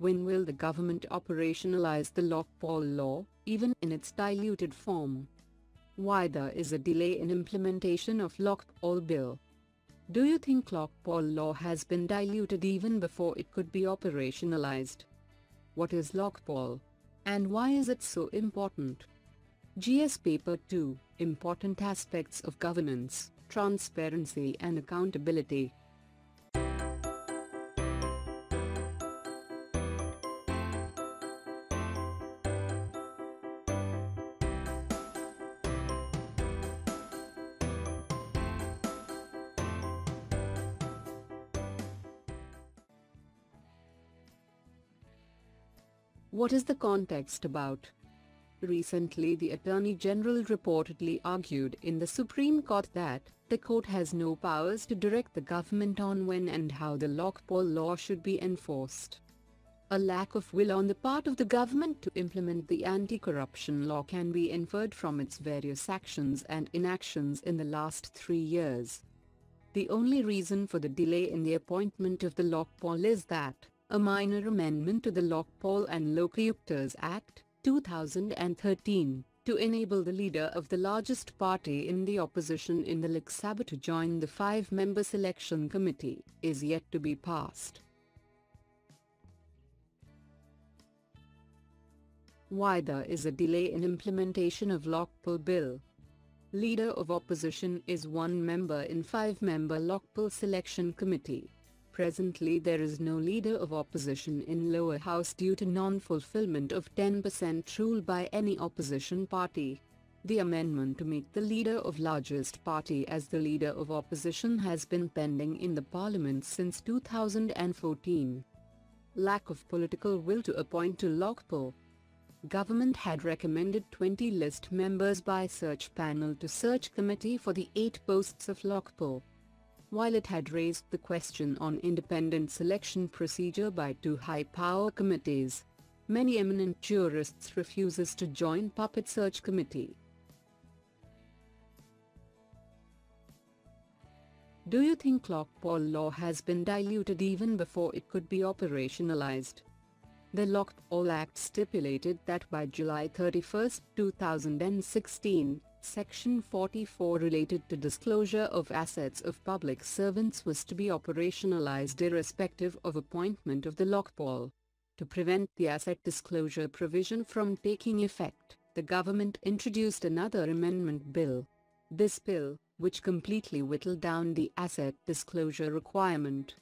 When will the government operationalize the Lokpal law, even in its diluted form? Why there is a delay in implementation of Lokpal bill? Do you think Lokpal law has been diluted even before it could be operationalized? What is Lokpal? And why is it so important? GS Paper 2, Important Aspects of Governance, Transparency and Accountability. What is the context about? Recently, the Attorney General reportedly argued in the Supreme Court that the court has no powers to direct the government on when and how the Lokpal law should be enforced. A lack of will on the part of the government to implement the anti-corruption law can be inferred from its various actions and inactions in the last 3 years. The only reason for the delay in the appointment of the Lokpal is that a minor amendment to the Lokpal and Lokayuktas Act, 2013, to enable the leader of the largest party in the opposition in the Lok Sabha to join the 5-member selection committee, is yet to be passed. Why there is a delay in implementation of Lokpal bill? Leader of opposition is 1 member in 5-member Lokpal selection committee. Presently there is no leader of opposition in lower house due to non-fulfillment of 10% rule by any opposition party. The amendment to make the leader of largest party as the leader of opposition has been pending in the parliament since 2014. Lack of political will to appoint to Lokpal. Government had recommended 20 list members by search panel to search committee for the 8 posts of Lokpal. While it had raised the question on independent selection procedure by 2 high-power committees, many eminent jurists refuses to join puppet search committee. Do you think Lokpal law has been diluted even before it could be operationalized? The Lokpal Act stipulated that by July 31, 2016, Section 44 related to disclosure of assets of public servants was to be operationalized irrespective of appointment of the Lokpal. To prevent the asset disclosure provision from taking effect, the government introduced another amendment bill. This bill, which completely whittled down the asset disclosure requirement.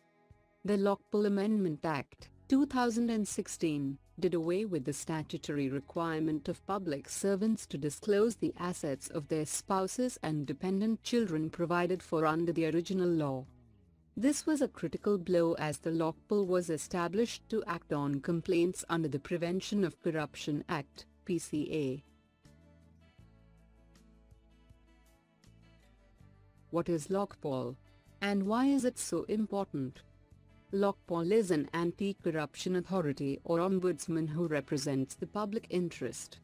The Lokpal Amendment Act, 2016, did away with the statutory requirement of public servants to disclose the assets of their spouses and dependent children provided for under the original law. This was a critical blow as the Lokpal was established to act on complaints under the Prevention of Corruption Act, PCA. What is Lokpal? And why is it so important? Lokpal is an anti-corruption authority or ombudsman who represents the public interest.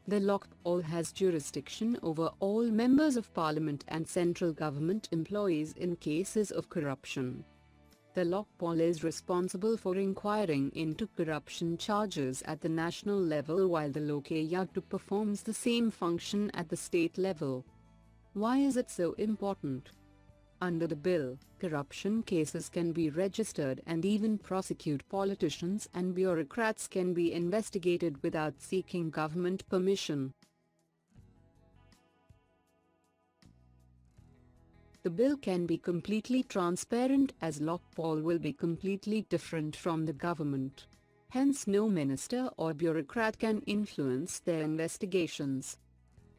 The Lokpal has jurisdiction over all members of parliament and central government employees in cases of corruption. The Lokpal is responsible for inquiring into corruption charges at the national level while the Lokayukta performs the same function at the state level. Why is it so important? Under the bill, corruption cases can be registered and even prosecute politicians and bureaucrats can be investigated without seeking government permission. The bill can be completely transparent as Lokpal will be completely different from the government. Hence no minister or bureaucrat can influence their investigations.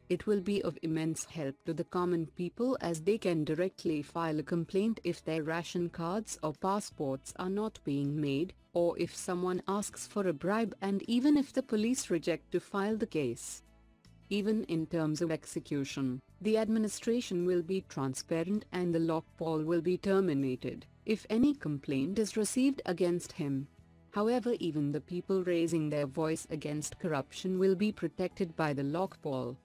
It will be of immense help to the common people as they can directly file a complaint if their ration cards or passports are not being made, or if someone asks for a bribe, and even if the police reject to file the case. Even in terms of execution, the administration will be transparent and the Lokpal will be terminated if any complaint is received against him. However, even the people raising their voice against corruption will be protected by the Lokpal.